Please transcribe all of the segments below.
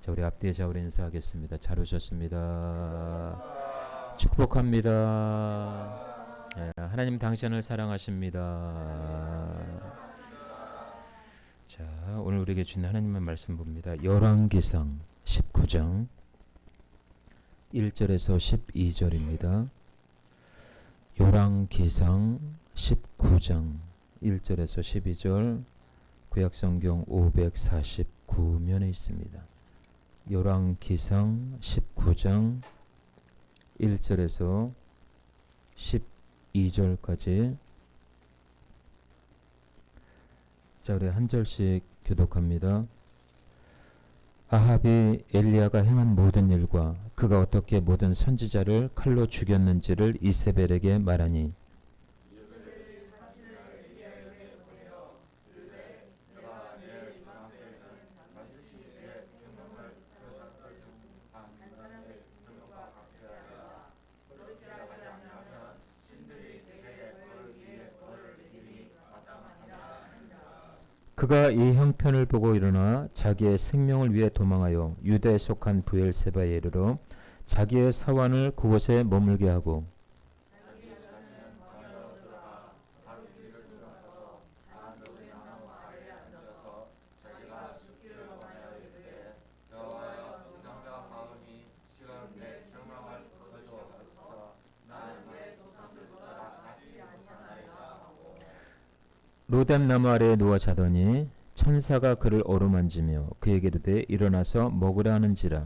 자, 우리 앞뒤에 좌우로 인사하겠습니다. 잘 오셨습니다. 축복합니다. 예, 하나님 당신을 사랑하십니다. 자, 오늘 우리에게 주신 하나님의 말씀 봅니다. 열왕기상 19장 1절에서 12절입니다. 열왕기상 19장 1절에서 12절 구약성경 549면에 있습니다. 열왕기상 19장 1절에서 12절까지 자, 우리 한 절씩 교독합니다. 아합이 엘리야가 행한 모든 일과 그가 어떻게 모든 선지자를 칼로 죽였는지를 이세벨에게 말하니 그가 이 형편을 보고 일어나 자기의 생명을 위해 도망하여 유다에 속한 브엘세바에 이르러 자기의 사환을 그곳에 머물게 하고 로뎀 나무 아래에 누워 자더니 천사가 그를 어루만지며 그에게 이르되 일어나서 먹으라 하는지라.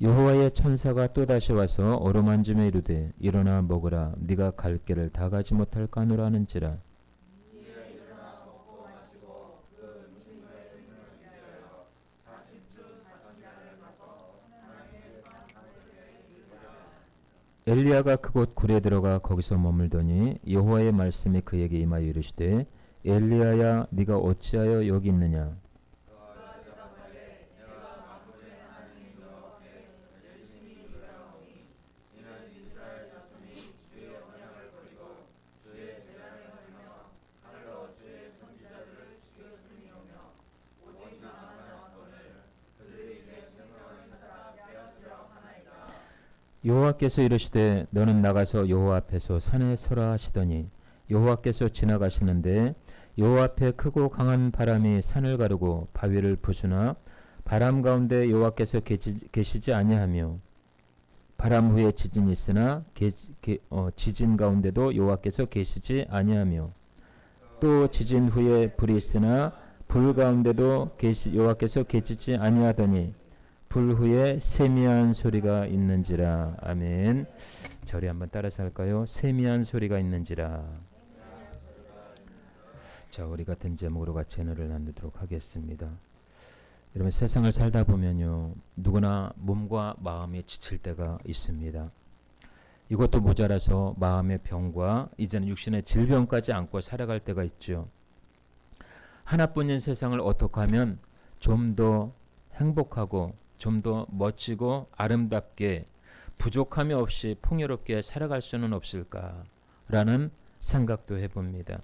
여호와의 천사가 또다시 와서 어루만지며 이르되 일어나 먹으라 네가 갈 길을 다 가지 못할까 하노라 하는지라. 엘리야가 그곳 굴에 들어가 거기서 머물더니 여호와의 말씀이 그에게 임하여 이르시되 엘리야야 네가 어찌하여 여기 있느냐. 여호와께서 이르시되 너는 나가서 여호와 앞에서 산에 서라 하시더니 여호와께서 지나가시는데 여호와 앞에 크고 강한 바람이 산을 가르고 바위를 부수나 바람 가운데 여호와께서 계시지 아니하며 바람 후에 지진이 있으나 지진 가운데도 여호와께서 계시지 아니하며 또 지진 후에 불이 있으나 불 가운데도 여호와께서 계시지 아니하더니 불 후에 세미한 소리가 있는지라. 아멘. 자, 우리 한번 따라서 할까요? 세미한 소리가 있는지라. 자, 우리 같은 제목으로 같이 은혜를 나누도록 하겠습니다. 여러분, 세상을 살다 보면요, 누구나 몸과 마음이 지칠 때가 있습니다. 이것도 모자라서 마음의 병과 이제는 육신의 질병까지 안고 살아갈 때가 있죠. 하나뿐인 세상을 어떻게 하면 좀 더 행복하고 좀 더 멋지고 아름답게 부족함이 없이 풍요롭게 살아갈 수는 없을까라는 생각도 해봅니다.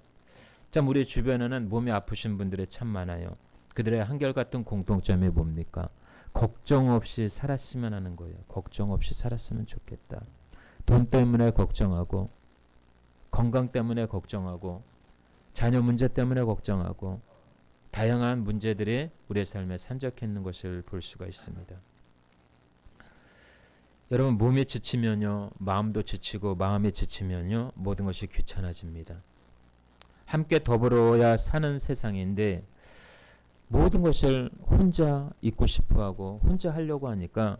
참 우리 주변에는 몸이 아프신 분들이 참 많아요. 그들의 한결같은 공통점이 뭡니까? 걱정 없이 살았으면 하는 거예요. 걱정 없이 살았으면 좋겠다. 돈 때문에 걱정하고 건강 때문에 걱정하고 자녀 문제 때문에 걱정하고 다양한 문제들이 우리의 삶에 산적해 있는 것을 볼 수가 있습니다. 여러분, 몸이 지치면요, 마음도 지치고 마음이 지치면요, 모든 것이 귀찮아집니다. 함께 더불어야 사는 세상인데 모든 것을 혼자 있고 싶어하고 혼자 하려고 하니까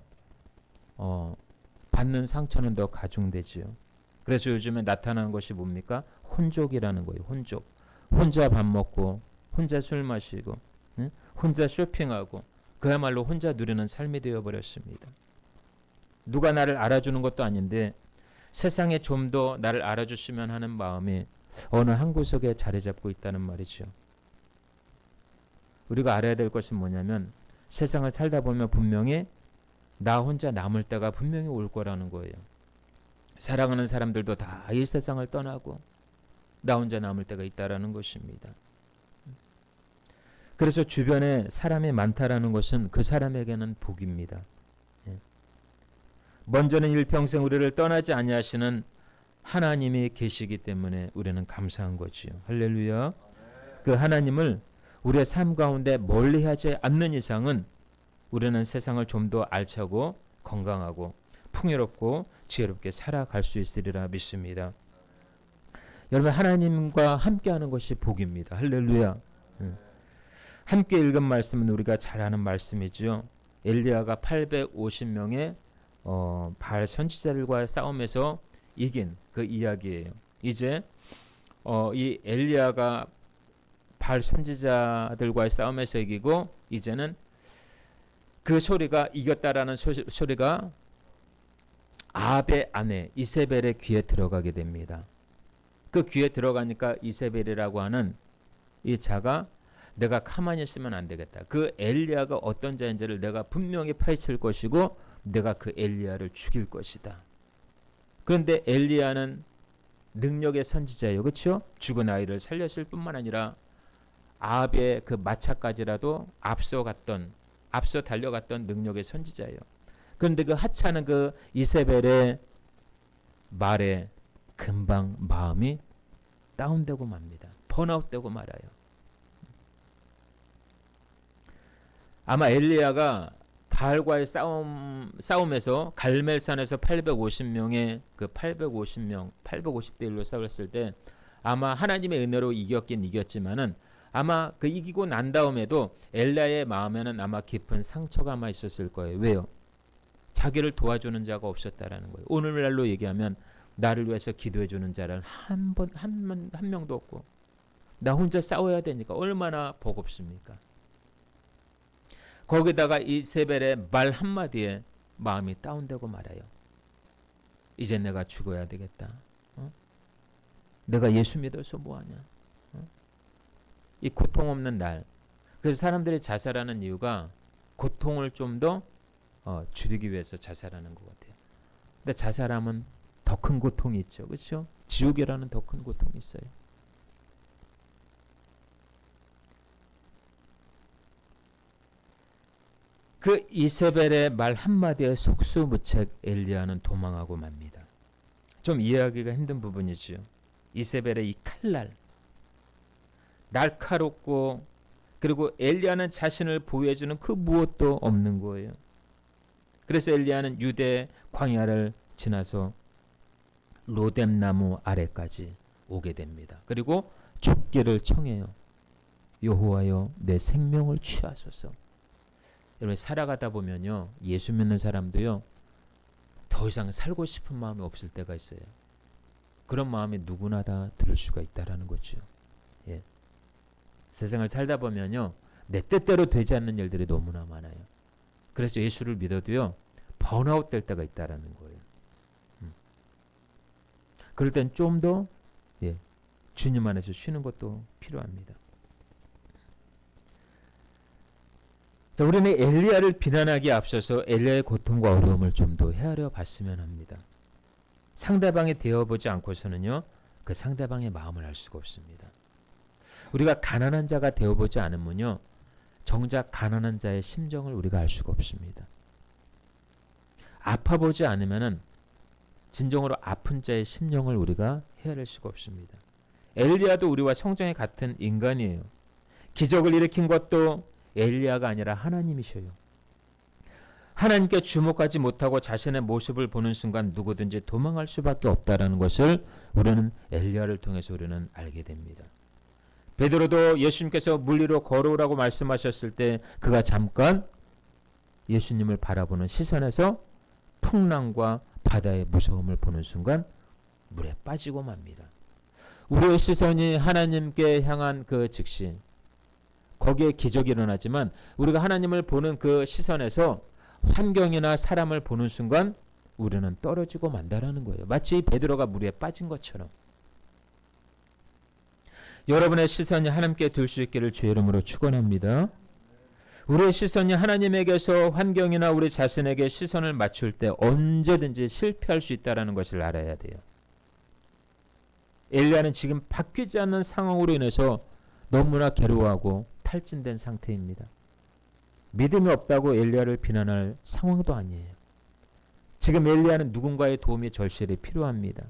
받는 상처는 더 가중되지요. 그래서 요즘에 나타나는 것이 뭡니까? 혼족이라는 거예요. 혼족. 혼자 밥 먹고 혼자 술 마시고 혼자 쇼핑하고 그야말로 혼자 누리는 삶이 되어버렸습니다. 누가 나를 알아주는 것도 아닌데 세상에 좀 더 나를 알아줬으면 하는 마음이 어느 한 구석에 자리 잡고 있다는 말이죠. 우리가 알아야 될 것은 뭐냐면 세상을 살다 보면 분명히 나 혼자 남을 때가 분명히 올 거라는 거예요. 사랑하는 사람들도 다 이 세상을 떠나고 나 혼자 남을 때가 있다라는 것입니다. 그래서 주변에 사람이 많다라는 것은 그 사람에게는 복입니다. 먼저는 일평생 우리를 떠나지 아니하시는 하나님이 계시기 때문에 우리는 감사한 거지요. 할렐루야. 그 하나님을 우리의 삶 가운데 멀리하지 않는 이상은 우리는 세상을 좀 더 알차고 건강하고 풍요롭고 지혜롭게 살아갈 수 있으리라 믿습니다. 여러분, 하나님과 함께하는 것이 복입니다. 할렐루야. 함께 읽은 말씀은 우리가 잘 아는 말씀이죠. 엘리야가 850명의 바알 선지자들과의 싸움에서 이긴 그 이야기예요. 이제 이 엘리야가 바알 선지자들과의 싸움에서 이기고 이제는 그 소리가 이겼다라는 소리가 아합의 아내 이세벨의 귀에 들어가게 됩니다. 그 귀에 들어가니까 이세벨이라고 하는 이 자가 내가 가만히 있으면 안 되겠다. 그 엘리야가 어떤 자인지를 내가 분명히 파헤칠 것이고 내가 그 엘리야를 죽일 것이다. 그런데 엘리야는 능력의 선지자예요. 그렇죠? 죽은 아이를 살렸을 뿐만 아니라 아합의 그 마차까지라도 앞서 달려갔던 능력의 선지자예요. 그런데 그 하찮은 그 이세벨의 말에 금방 마음이 다운되고 맙니다. 번아웃되고 말아요. 아마 엘리야가 바알과의 싸움에서 갈멜산에서 850명 850대 1로 싸웠을 때 아마 하나님의 은혜로 이겼긴 이겼지만은 아마 그 이기고 난 다음에도 엘리야의 마음에는 아마 깊은 상처가 아마 있었을 거예요. 왜요? 자기를 도와주는 자가 없었다라는 거예요. 오늘날로 얘기하면 나를 위해서 기도해 주는 자는 한 명도 없고 나 혼자 싸워야 되니까 얼마나 버겁습니까? 거기다가 이세벨의 말 한마디에 마음이 다운되고 말아요. 이제 내가 죽어야 되겠다. 내가 예수 믿어서 뭐하냐. 이 고통 없는 날. 그래서 사람들이 자살하는 이유가 고통을 좀 더 줄이기 위해서 자살하는 것 같아요. 근데 자살하면 더 큰 고통이 있죠. 그렇죠? 지옥이라는 더 큰 고통이 있어요. 그 이세벨의 말 한마디에 속수무책 엘리야는 도망하고 맙니다. 좀 이해하기가 힘든 부분이지요. 이세벨의 이 칼날, 날카롭고 그리고 엘리야는 자신을 보호해주는 그 무엇도 없는 거예요. 그래서 엘리야는 유대 광야를 지나서 로뎀나무 아래까지 오게 됩니다. 그리고 죽기를 청해요. 여호와여 내 생명을 취하소서. 여러분 살아가다 보면요. 예수 믿는 사람도요. 더 이상 살고 싶은 마음이 없을 때가 있어요. 그런 마음이 누구나 다 들을 수가 있다라는 거죠. 예. 세상을 살다 보면요. 내 뜻대로 되지 않는 일들이 너무나 많아요. 그래서 예수를 믿어도요. 번아웃 될 때가 있다라는 거예요. 그럴 땐 좀 더 주님 안에서 쉬는 것도 필요합니다. 자, 우리는 엘리야를 비난하기에 앞서서 엘리야의 고통과 어려움을 좀 더 헤아려 봤으면 합니다. 상대방이 되어보지 않고서는요. 그 상대방의 마음을 알 수가 없습니다. 우리가 가난한 자가 되어보지 않으면요. 정작 가난한 자의 심정을 우리가 알 수가 없습니다. 아파보지 않으면은 진정으로 아픈 자의 심령을 우리가 헤아릴 수가 없습니다. 엘리야도 우리와 성정이 같은 인간이에요. 기적을 일으킨 것도 엘리야가 아니라 하나님이셔요. 하나님께 주목하지 못하고 자신의 모습을 보는 순간 누구든지 도망할 수밖에 없다라는 것을 우리는 엘리야를 통해서 우리는 알게 됩니다. 베드로도 예수님께서 물 위로 걸어오라고 말씀하셨을 때 그가 잠깐 예수님을 바라보는 시선에서 풍랑과 바다의 무서움을 보는 순간 물에 빠지고 맙니다. 우리의 시선이 하나님께 향한 그 즉시 거기에 기적이 일어나지만 우리가 하나님을 보는 그 시선에서 환경이나 사람을 보는 순간 우리는 떨어지고 만다라는 거예요. 마치 베드로가 물에 빠진 것처럼. 여러분의 시선이 하나님께 둘 수 있기를 주의 이름으로 축원합니다. 우리의 시선이 하나님에게서 환경이나 우리 자신에게 시선을 맞출 때 언제든지 실패할 수 있다는 것을 알아야 돼요. 엘리야는 지금 바뀌지 않는 상황으로 인해서 너무나 괴로워하고 탈진된 상태입니다. 믿음이 없다고 엘리야를 비난할 상황도 아니에요. 지금 엘리야는 누군가의 도움이 절실히 필요합니다.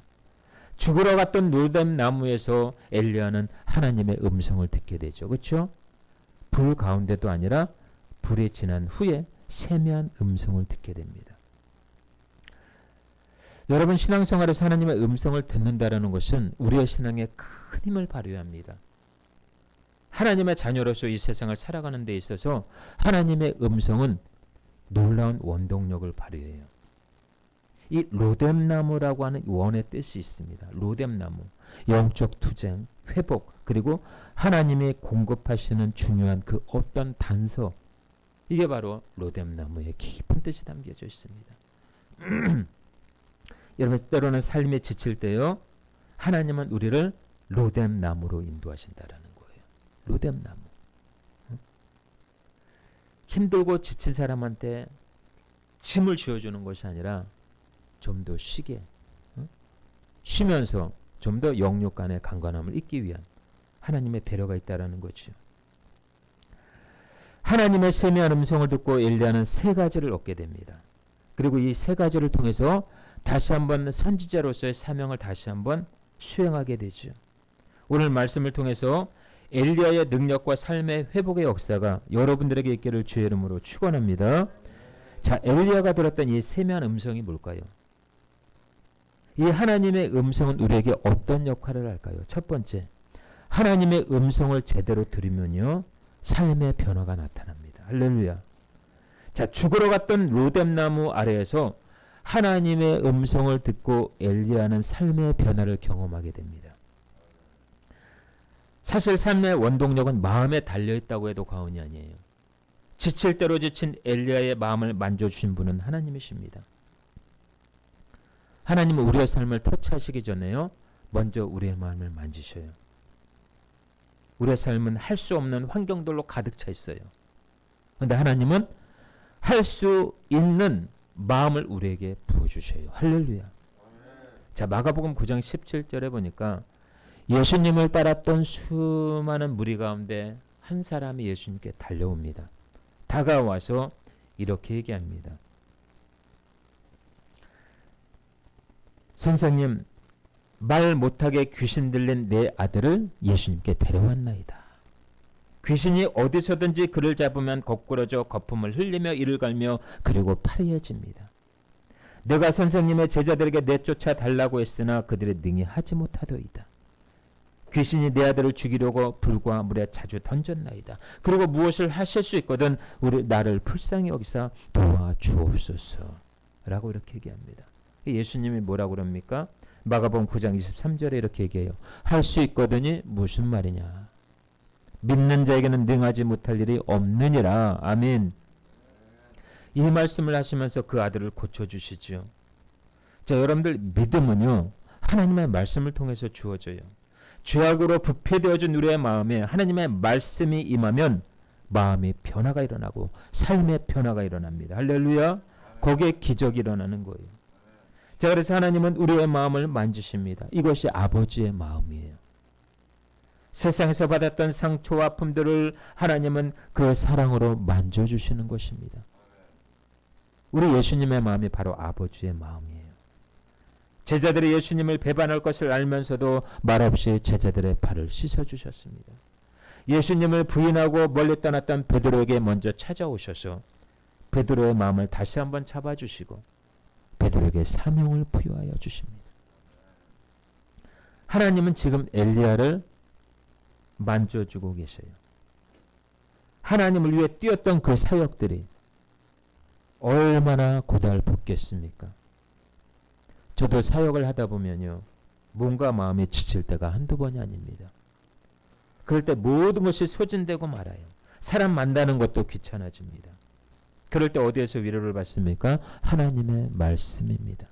죽으러 갔던 놀담 나무에서 엘리야는 하나님의 음성을 듣게 되죠. 그렇죠? 불 가운데도 아니라 불이 지난 후에 세미한 음성을 듣게 됩니다. 여러분, 신앙생활에서 하나님의 음성을 듣는다는 것은 우리의 신앙에 큰 힘을 발휘해야 합니다. 하나님의 자녀로서 이 세상을 살아가는 데 있어서 하나님의 음성은 놀라운 원동력을 발휘해요. 이 로뎀나무라고 하는 원의 뜻이 있습니다. 로뎀나무, 영적 투쟁, 회복, 그리고 하나님이 공급하시는 중요한 그 어떤 단서, 이게 바로 로뎀나무의 깊은 뜻이 담겨져 있습니다. 여러분, 때로는 삶에 지칠 때요, 하나님은 우리를 로뎀나무로 인도하신다라는 거예요. 로뎀나무. 힘들고 지친 사람한테 짐을 쥐어주는 것이 아니라 좀 더 쉬게, 쉬면서 좀 더 영육 간의 강건함을 잊기 위한 하나님의 배려가 있다라는 거죠. 하나님의 세미한 음성을 듣고 엘리야는 세 가지를 얻게 됩니다. 그리고 이 세 가지를 통해서 다시 한번 선지자로서의 사명을 다시 한번 수행하게 되죠. 오늘 말씀을 통해서 엘리야의 능력과 삶의 회복의 역사가 여러분들에게 있기를 주의 이름으로 축원합니다. 자, 엘리야가 들었던 이 세미한 음성이 뭘까요? 이 하나님의 음성은 우리에게 어떤 역할을 할까요? 첫 번째, 하나님의 음성을 제대로 들으면요, 삶의 변화가 나타납니다. 할렐루야. 자, 죽으러 갔던 로뎀나무 아래에서 하나님의 음성을 듣고 엘리야는 삶의 변화를 경험하게 됩니다. 사실 삶의 원동력은 마음에 달려있다고 해도 과언이 아니에요. 지칠 대로 지친 엘리야의 마음을 만져주신 분은 하나님이십니다. 하나님은 우리의 삶을 터치하시기 전에요, 먼저 우리의 마음을 만지셔요. 우리의 삶은 할 수 없는 환경들로 가득 차 있어요. 그런데 하나님은 할 수 있는 마음을 우리에게 부어주셔요. 할렐루야. 자, 마가복음 9장 17절에 보니까 예수님을 따랐던 수많은 무리 가운데 한 사람이 예수님께 달려옵니다. 다가와서 이렇게 얘기합니다. 선생님, 말 못하게 귀신 들린 내 아들을 예수님께 데려왔나이다. 귀신이 어디서든지 그를 잡으면 거꾸러져 거품을 흘리며 이를 갈며 그리고 파리해집니다. 내가 선생님의 제자들에게 내쫓아 달라고 했으나 그들이 능히 하지 못하더이다. 귀신이 내 아들을 죽이려고 불과 물에 자주 던졌나이다. 그리고 무엇을 하실 수 있거든 나를 불쌍히 여기사 도와주옵소서. 라고 이렇게 얘기합니다. 예수님이 뭐라고 그럽니까? 마가복음 9장 23절에 이렇게 얘기해요. 할 수 있거든이 무슨 말이냐. 믿는 자에게는 능하지 못할 일이 없느니라. 아멘. 이 말씀을 하시면서 그 아들을 고쳐주시죠. 자, 여러분들, 믿음은요, 하나님의 말씀을 통해서 주어져요. 죄악으로 부패되어진 우리의 마음에 하나님의 말씀이 임하면 마음의 변화가 일어나고 삶의 변화가 일어납니다. 할렐루야. 거기에 기적이 일어나는 거예요. 자, 그래서 하나님은 우리의 마음을 만지십니다. 이것이 아버지의 마음이에요. 세상에서 받았던 상처와 아픔들을 하나님은 그 사랑으로 만져주시는 것입니다. 우리 예수님의 마음이 바로 아버지의 마음이에요. 제자들이 예수님을 배반할 것을 알면서도 말없이 제자들의 발을 씻어주셨습니다. 예수님을 부인하고 멀리 떠났던 베드로에게 먼저 찾아오셔서 베드로의 마음을 다시 한번 잡아주시고 베드로에게 사명을 부여하여 주십니다. 하나님은 지금 엘리야를 만져주고 계셔요. 하나님을 위해 뛰었던 그 사역들이 얼마나 고달팠겠습니까? 저도 사역을 하다 보면요, 몸과 마음이 지칠 때가 한두 번이 아닙니다. 그럴 때 모든 것이 소진되고 말아요. 사람 만나는 것도 귀찮아집니다. 그럴 때 어디에서 위로를 받습니까? 하나님의 말씀입니다.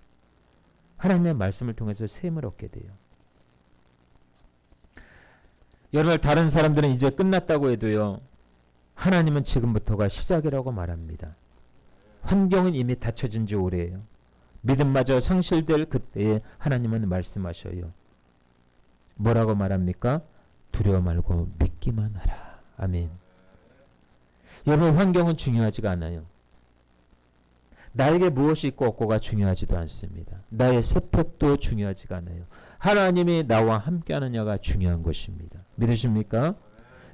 하나님의 말씀을 통해서 셈을 얻게 돼요. 여러분, 다른 사람들은 이제 끝났다고 해도요, 하나님은 지금부터가 시작이라고 말합니다. 환경은 이미 닫혀진 지 오래예요. 믿음마저 상실될 그때에 하나님은 말씀하셔요. 뭐라고 말합니까? 두려워 말고 믿기만 하라. 아멘. 여러분, 환경은 중요하지가 않아요. 나에게 무엇이 있고 없고가 중요하지도 않습니다. 나의 세력도 중요하지가 않아요. 하나님이 나와 함께하느냐가 중요한 것입니다. 믿으십니까?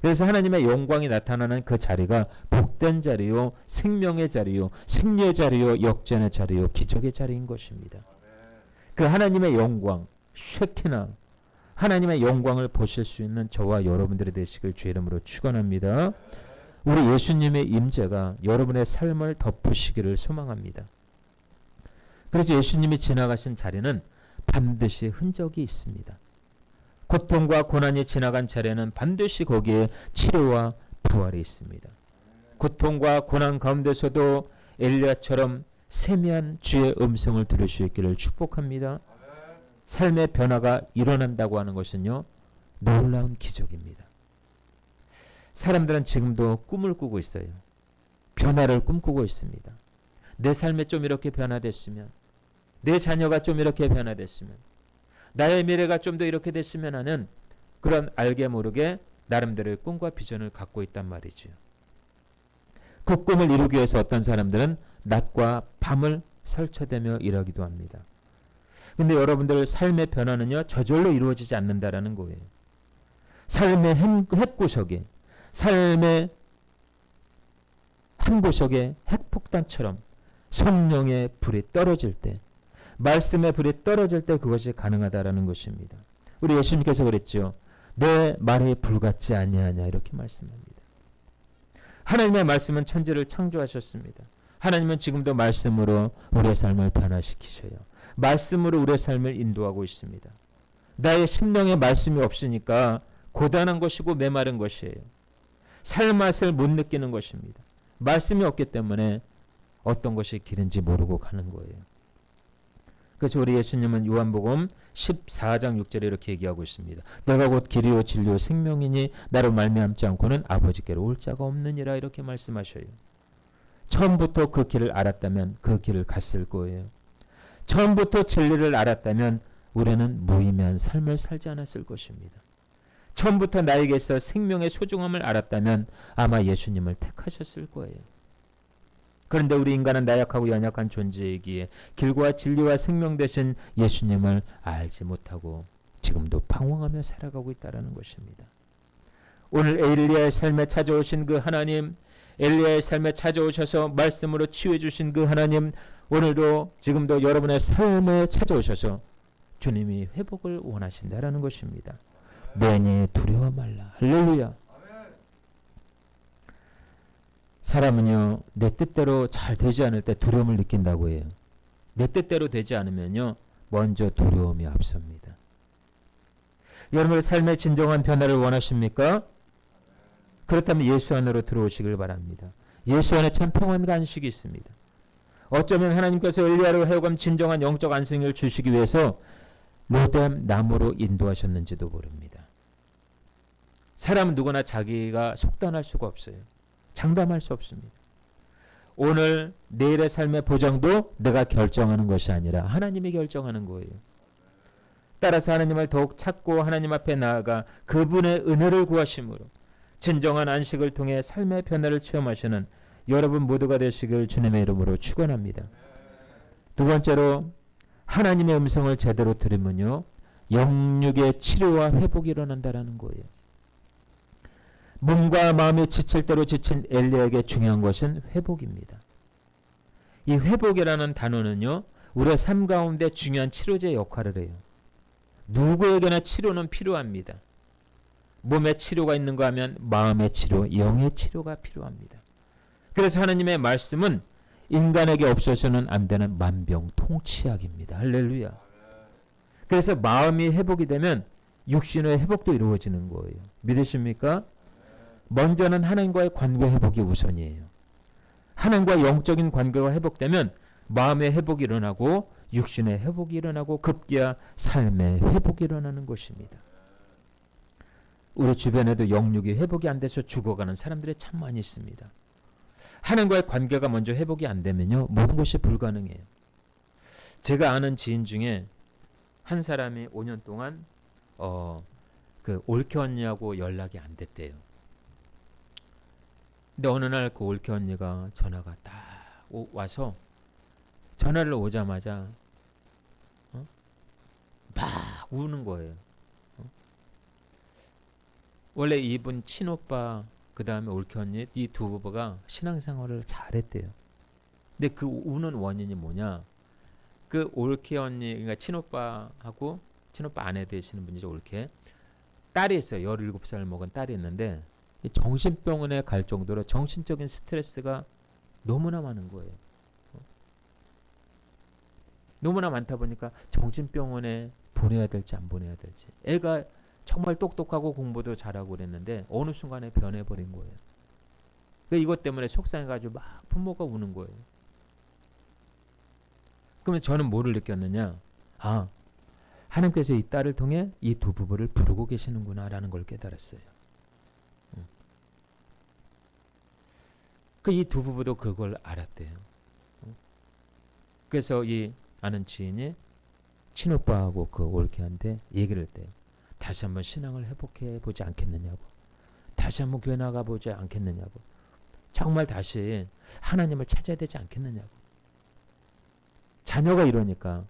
그래서 하나님의 영광이 나타나는 그 자리가 복된 자리요, 생명의 자리요, 승리의 자리요, 역전의 자리요, 기적의 자리인 것입니다. 그 하나님의 영광, 쉐키나 하나님의 영광을 보실 수 있는 저와 여러분들이 되시길 주의 이름으로 축원합니다. 우리 예수님의 임재가 여러분의 삶을 덮으시기를 소망합니다. 그래서 예수님이 지나가신 자리는 반드시 흔적이 있습니다. 고통과 고난이 지나간 자리에는 반드시 거기에 치료와 부활이 있습니다. 고통과 고난 가운데서도 엘리야처럼 세미한 주의 음성을 들을 수 있기를 축복합니다. 삶의 변화가 일어난다고 하는 것은요, 놀라운 기적입니다. 사람들은 지금도 꿈을 꾸고 있어요. 변화를 꿈꾸고 있습니다. 내 삶에 좀 이렇게 변화됐으면, 내 자녀가 좀 이렇게 변화됐으면, 나의 미래가 좀 더 이렇게 됐으면 하는 그런 알게 모르게 나름대로의 꿈과 비전을 갖고 있단 말이죠. 그 꿈을 이루기 위해서 어떤 사람들은 낮과 밤을 설쳐대며 일하기도 합니다. 근데 여러분들 삶의 변화는요, 저절로 이루어지지 않는다라는 거예요. 삶의 핵구석에, 삶의 한 구석에 핵폭탄처럼 성령의 불이 떨어질 때, 말씀의 불이 떨어질 때 그것이 가능하다라는 것입니다. 우리 예수님께서 그랬죠. 내 말이 불같지 아니하냐 이렇게 말씀합니다. 하나님의 말씀은 천지를 창조하셨습니다. 하나님은 지금도 말씀으로 우리의 삶을 변화시키셔요. 말씀으로 우리의 삶을 인도하고 있습니다. 나의 심령에 말씀이 없으니까 고단한 것이고 메마른 것이에요. 삶 맛을 못 느끼는 것입니다. 말씀이 없기 때문에 어떤 것이 길인지 모르고 가는 거예요. 그래서 우리 예수님은 요한복음 14장 6절에 이렇게 얘기하고 있습니다. 내가 곧 길이요 진리요 생명이니 나로 말미암지 않고는 아버지께로 올 자가 없느니라 이렇게 말씀하셔요. 처음부터 그 길을 알았다면 그 길을 갔을 거예요. 처음부터 진리를 알았다면 우리는 무의미한 삶을 살지 않았을 것입니다. 처음부터 나에게서 생명의 소중함을 알았다면 아마 예수님을 택하셨을 거예요. 그런데 우리 인간은 나약하고 연약한 존재이기에 길과 진리와 생명 되신 예수님을 알지 못하고 지금도 방황하며 살아가고 있다는 것입니다. 오늘 엘리야의 삶에 찾아오신 그 하나님, 엘리야의 삶에 찾아오셔서 말씀으로 치유해 주신 그 하나님, 오늘도 지금도 여러분의 삶에 찾아오셔서 주님이 회복을 원하신다라는 것입니다. 매니 두려워 말라. 할렐루야. 사람은요, 내 뜻대로 잘 되지 않을 때 두려움을 느낀다고 해요. 내 뜻대로 되지 않으면요, 먼저 두려움이 앞섭니다. 여러분의 삶의 진정한 변화를 원하십니까? 그렇다면 예수 안으로 들어오시길 바랍니다. 예수 안에 참 평안과 안식이 있습니다. 어쩌면 하나님께서 엘리야로 하여금 진정한 영적 안식을 주시기 위해서 로뎀 나무로 인도하셨는지도 모릅니다. 사람은 누구나 자기가 속단할 수가 없어요. 장담할 수 없습니다. 오늘 내일의 삶의 보장도 내가 결정하는 것이 아니라 하나님이 결정하는 거예요. 따라서 하나님을 더욱 찾고 하나님 앞에 나아가 그분의 은혜를 구하심으로 진정한 안식을 통해 삶의 변화를 체험하시는 여러분 모두가 되시길 주님의 이름으로 축원합니다. 두 번째로 하나님의 음성을 제대로 들으면요, 영육의 치료와 회복이 일어난다는 거예요. 몸과 마음이 지칠 대로 지친 엘리야에게 중요한 것은 회복입니다. 이 회복이라는 단어는요, 우리의 삶 가운데 중요한 치료제 역할을 해요. 누구에게나 치료는 필요합니다. 몸의 치료가 있는가 하면 마음의 치료, 영의 치료가 필요합니다. 그래서 하나님의 말씀은 인간에게 없어서는 안 되는 만병통치약입니다. 할렐루야. 그래서 마음이 회복이 되면 육신의 회복도 이루어지는 거예요. 믿으십니까? 먼저는 하나님과의 관계 회복이 우선이에요. 하나님과 영적인 관계가 회복되면 마음의 회복이 일어나고 육신의 회복이 일어나고 급기야 삶의 회복이 일어나는 것입니다. 우리 주변에도 영육이 회복이 안 돼서 죽어가는 사람들이 참 많이 있습니다. 하나님과의 관계가 먼저 회복이 안 되면요, 모든 것이 불가능해요. 제가 아는 지인 중에 한 사람이 5년 동안 그 올케 언니하고 연락이 안 됐대요. 근데 어느 날 그 올케 언니가 전화가 딱 와서 전화를 오자마자 막 우는 거예요. 원래 이분 친오빠 그 다음에 올케 언니 이 두 부부가 신앙생활을 잘했대요. 근데 그 우는 원인이 뭐냐? 그 올케 언니, 그러니까 친오빠하고 친오빠 아내 되시는 분이죠. 올케 딸이 있어요. 17살 먹은 딸이 있는데 정신병원에 갈 정도로 정신적인 스트레스가 너무나 많은 거예요. 너무나 많다 보니까 정신병원에 보내야 될지 안 보내야 될지. 애가 정말 똑똑하고 공부도 잘하고 그랬는데 어느 순간에 변해버린 거예요. 이것 때문에 속상해가지고 막 부모가 우는 거예요. 그러면 저는 뭐를 느꼈느냐? 아, 하나님께서 이 딸을 통해 이 두 부부를 부르고 계시는구나 라는 걸 깨달았어요. 이 두 부부도 그걸 알았대요. 그래서 이 아는 지인이 친오빠하고 그 올케한테 얘기를 했대요. 다시 한번 신앙을 회복해 보지 않겠느냐고. 다시 한번 교회 나가 보지 않겠느냐고. 정말 다시 하나님을 찾아야 되지 않겠느냐고. 자녀가 이러니까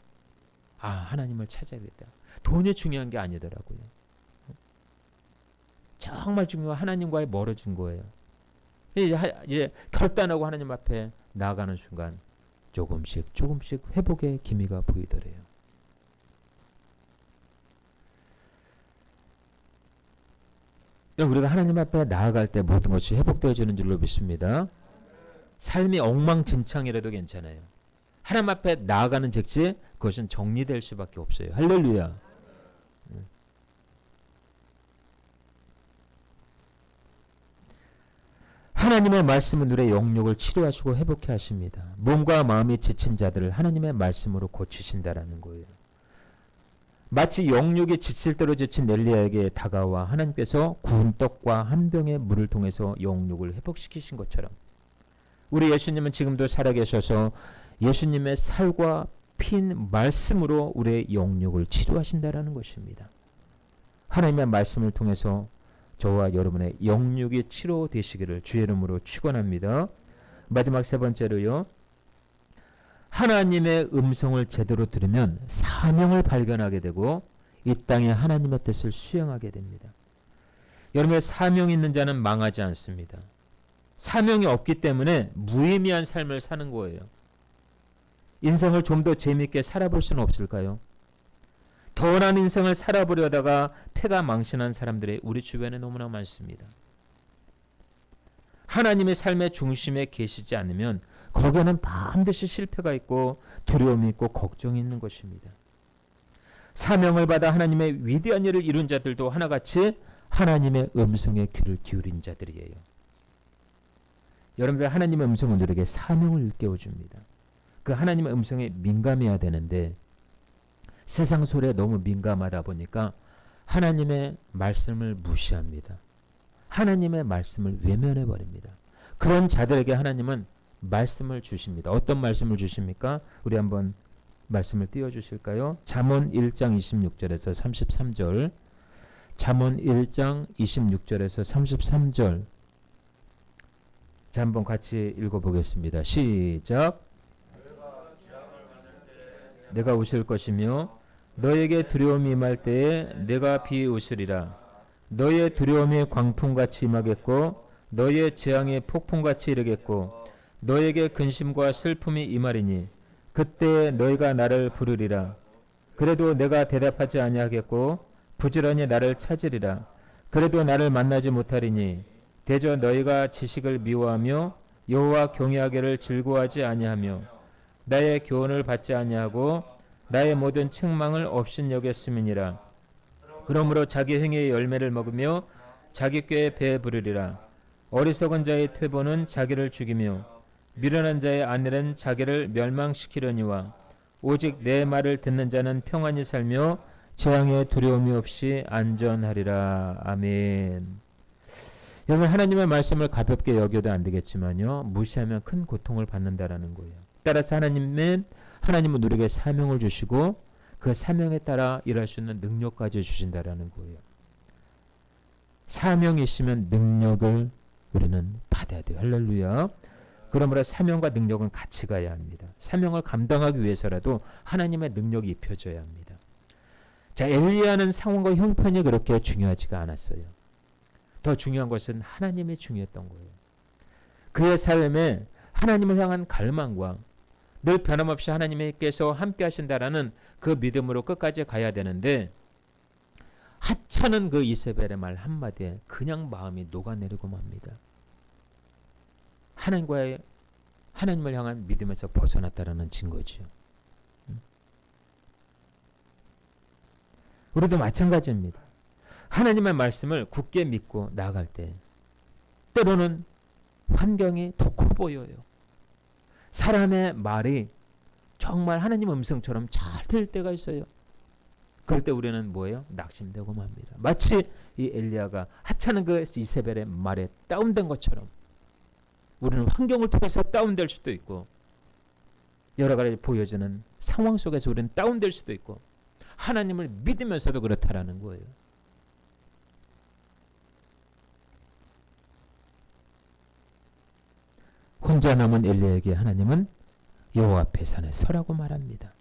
하나님을 찾아야겠다. 돈이 중요한 게 아니더라고요. 정말 중요한 하나님과의 멀어진 거예요. 이제 결단하고 하나님 앞에 나아가는 순간 조금씩 회복의 기미가 보이더래요. 우리가 하나님 앞에 나아갈 때 모든 것이 회복되어지는 줄로 믿습니다. 삶이 엉망진창이라도 괜찮아요. 하나님 앞에 나아가는 즉시 그것은 정리될 수밖에 없어요. 할렐루야. 하나님의 말씀은 우리의 영육을 치료하시고 회복해 하십니다. 몸과 마음이 지친 자들을 하나님의 말씀으로 고치신다라는 거예요. 마치 영육이 지칠 대로 지친 엘리야에게 다가와 하나님께서 구운 떡과 한 병의 물을 통해서 영육을 회복시키신 것처럼 우리 예수님은 지금도 살아계셔서 예수님의 살과 핀 말씀으로 우리의 영육을 치료하신다라는 것입니다. 하나님의 말씀을 통해서 저와 여러분의 영육이 치료되시기를 주의 이름으로 축원합니다. 마지막 세 번째로요. 하나님의 음성을 제대로 들으면 사명을 발견하게 되고 이 땅에 하나님의 뜻을 수행하게 됩니다. 여러분의 사명이 있는 자는 망하지 않습니다. 사명이 없기 때문에 무의미한 삶을 사는 거예요. 인생을 좀 더 재미있게 살아볼 수는 없을까요? 더 나은 인생을 살아보려다가 패가 망신한 사람들이 우리 주변에 너무나 많습니다. 하나님의 삶의 중심에 계시지 않으면 거기에는 반드시 실패가 있고 두려움이 있고 걱정이 있는 것입니다. 사명을 받아 하나님의 위대한 일을 이룬 자들도 하나같이 하나님의 음성에 귀를 기울인 자들이에요. 여러분들 하나님의 음성은 우리에게 사명을 일깨워줍니다. 그 하나님의 음성에 민감해야 되는데 세상 소리에 너무 민감하다 보니까 하나님의 말씀을 무시합니다. 하나님의 말씀을 외면해버립니다. 그런 자들에게 하나님은 말씀을 주십니다. 어떤 말씀을 주십니까? 우리 한번 말씀을 띄워주실까요? 잠언 1장 26절에서 33절 잠언 1장 26절에서 33절 자, 한번 같이 읽어보겠습니다. 시작. 내가 웃을 것이며 너에게 두려움이 임할 때에 내가 비웃으리라. 너의 두려움이 광풍같이 임하겠고 너의 재앙이 폭풍같이 이르겠고 너에게 근심과 슬픔이 임하리니 그때 너희가 나를 부르리라. 그래도 내가 대답하지 아니하겠고 부지런히 나를 찾으리라. 그래도 나를 만나지 못하리니 대저 너희가 지식을 미워하며 여호와 경외하기를 즐거워하지 아니하며 나의 교훈을 받지 아니하고 나의 모든 책망을 업신여겼음이니라. 그러므로 자기 행위의 열매를 먹으며 자기 꾀에 배부르리라. 어리석은 자의 퇴보는 자기를 죽이며 미련한 자의 안일은 자기를 멸망시키려니와 오직 내 말을 듣는 자는 평안히 살며 재앙에 두려움이 없이 안전하리라. 아멘. 여러분, 하나님의 말씀을 가볍게 여겨도 안 되겠지만요, 무시하면 큰 고통을 받는다라는 거예요. 따라서 하나님은 우리에게 사명을 주시고 그 사명에 따라 일할 수 있는 능력까지 주신다라는 거예요. 사명이 있으면 능력을 우리는 받아야 돼요. 할렐루야. 그러므로 사명과 능력은 같이 가야 합니다. 사명을 감당하기 위해서라도 하나님의 능력이 입혀져야 합니다. 자, 엘리야는 상황과 형편이 그렇게 중요하지가 않았어요. 더 중요한 것은 하나님이 중요했던 거예요. 그의 삶에 하나님을 향한 갈망과 늘 변함없이 하나님께서 함께 하신다라는 그 믿음으로 끝까지 가야 되는데, 하찮은 그 이세벨의 말 한마디에 그냥 마음이 녹아내리고 맙니다. 하나님을 향한 믿음에서 벗어났다라는 증거죠. 우리도 마찬가지입니다. 하나님의 말씀을 굳게 믿고 나아갈 때 때로는 환경이 더 커 보여요. 사람의 말이 정말 하나님 음성처럼 잘 들릴 때가 있어요. 그럴 때 우리는 뭐예요? 낙심되고 맙니다. 마치 이 엘리야가 하찮은 그 이세벨의 말에 다운된 것처럼 우리는 환경을 통해서 다운될 수도 있고, 여러 가지 보여지는 상황 속에서 우리는 다운될 수도 있고, 하나님을 믿으면서도 그렇다라는 거예요. 혼자 남은 엘리야에게 하나님은 여호와 앞에 산에 서라고 말합니다.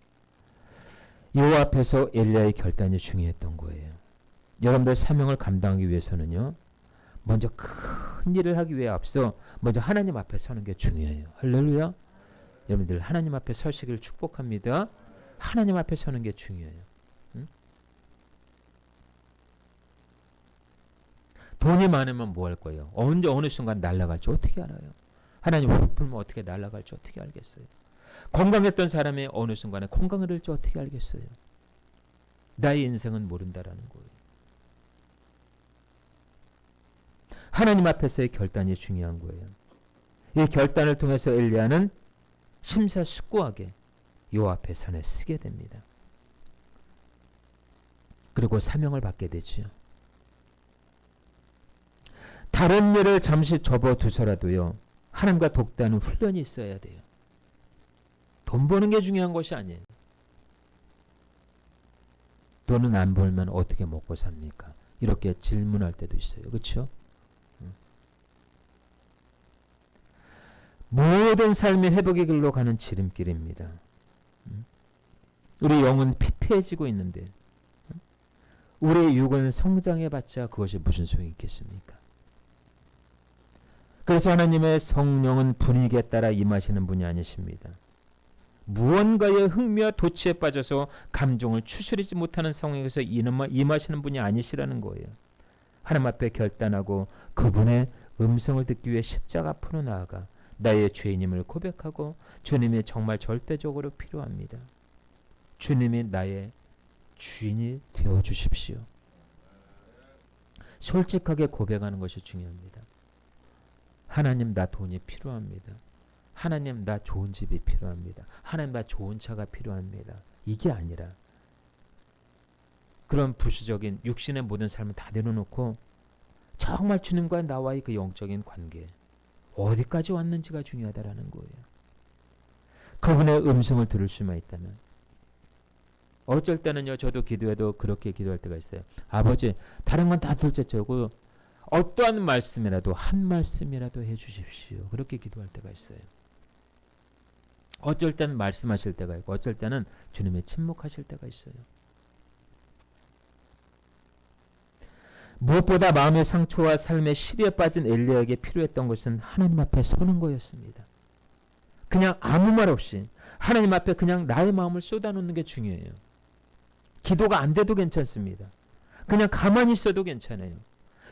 여호와 앞에서 엘리야의 결단이 중요했던 거예요. 여러분들 사명을 감당하기 위해서는요, 먼저 큰 일을 하기 위해 앞서 먼저 하나님 앞에 서는 게 중요해요. 할렐루야. 여러분들 하나님 앞에 서시길 축복합니다. 하나님 앞에 서는 게 중요해요. 응? 돈이 많으면 뭐 할 거예요? 언제 어느 순간 날아갈지 어떻게 알아요? 하나님 훅 불면 어떻게 날아갈지 어떻게 알겠어요? 건강했던 사람이 어느 순간에 건강을 잃을지 어떻게 알겠어요? 나의 인생은 모른다라는 거예요. 하나님 앞에서의 결단이 중요한 거예요. 이 결단을 통해서 엘리야는 심사숙고하게 여호와 앞에 산에 서게 됩니다. 그리고 사명을 받게 되지요. 다른 일을 잠시 접어두서라도요, 하나님과 독다는 훈련이 있어야 돼요. 돈 버는 게 중요한 것이 아니에요. 돈은 안 벌면 어떻게 먹고 삽니까? 이렇게 질문할 때도 있어요. 그렇죠? 모든 삶의 회복의 길로 가는 지름길입니다. 우리 영은 피폐해지고 있는데 우리 육은 성장해봤자 그것이 무슨 소용이 있겠습니까? 그래서 하나님의 성령은 분위기에 따라 임하시는 분이 아니십니다. 무언가의 흥미와 도취에 빠져서 감정을 추스리지 못하는 상황에서 임하시는 분이 아니시라는 거예요. 하나님 앞에 결단하고 그분의 음성을 듣기 위해 십자가 앞으로 나아가 나의 죄인임을 고백하고 주님이 정말 절대적으로 필요합니다. 주님이 나의 주인이 되어 주십시오. 솔직하게 고백하는 것이 중요합니다. 하나님, 나 돈이 필요합니다. 하나님, 나 좋은 집이 필요합니다. 하나님, 나 좋은 차가 필요합니다. 이게 아니라 그런 부수적인 육신의 모든 삶을 다 내려놓고 정말 주님과 나와의 그 영적인 관계, 어디까지 왔는지가 중요하다라는 거예요. 그분의 음성을 들을 수만 있다면, 어쩔 때는요, 저도 기도해도 그렇게 기도할 때가 있어요. 아버지, 다른 건 다 둘째치고 어떠한 말씀이라도 한 말씀이라도 해주십시오. 그렇게 기도할 때가 있어요. 어쩔 때는 말씀하실 때가 있고 어쩔 때는 주님의 침묵하실 때가 있어요. 무엇보다 마음의 상처와 삶의 시리에 빠진 엘리야에게 필요했던 것은 하나님 앞에 서는 거였습니다. 그냥 아무 말 없이 하나님 앞에 그냥 나의 마음을 쏟아놓는 게 중요해요. 기도가 안 돼도 괜찮습니다. 그냥 가만히 있어도 괜찮아요.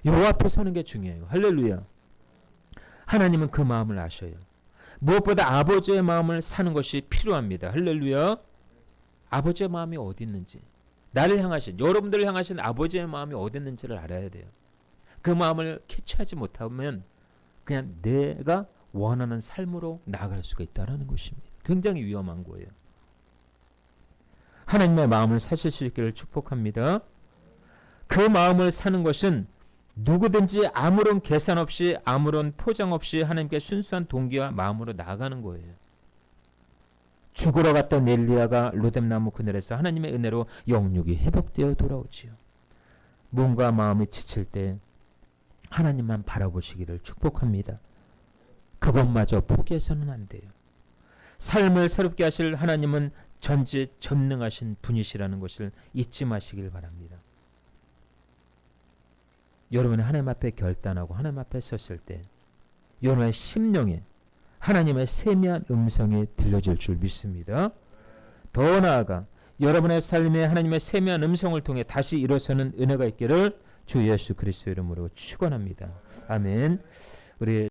여호와 앞에 서는 게 중요해요. 할렐루야. 하나님은 그 마음을 아셔요. 무엇보다 아버지의 마음을 사는 것이 필요합니다. 할렐루야. 아버지의 마음이 어디 있는지, 나를 향하신, 여러분들을 향하신 아버지의 마음이 어디 있는지를 알아야 돼요. 그 마음을 캐치하지 못하면 그냥 내가 원하는 삶으로 나아갈 수가 있다는 것입니다. 굉장히 위험한 거예요. 하나님의 마음을 사실 수 있기를 축복합니다. 그 마음을 사는 것은 누구든지 아무런 계산 없이 아무런 포장 없이 하나님께 순수한 동기와 마음으로 나아가는 거예요. 죽으러 갔던 엘리야가 로뎀나무 그늘에서 하나님의 은혜로 영육이 회복되어 돌아오지요. 몸과 마음이 지칠 때 하나님만 바라보시기를 축복합니다. 그것마저 포기해서는 안 돼요. 삶을 새롭게 하실 하나님은 전지전능하신 분이시라는 것을 잊지 마시길 바랍니다. 여러분이 하나님 앞에 결단하고 하나님 앞에 섰을 때 여러분의 심령에 하나님의 세미한 음성이 들려질 줄 믿습니다. 더 나아가 여러분의 삶에 하나님의 세미한 음성을 통해 다시 일어서는 은혜가 있기를 주 예수 그리스도 이름으로 축원합니다. 아멘. 우리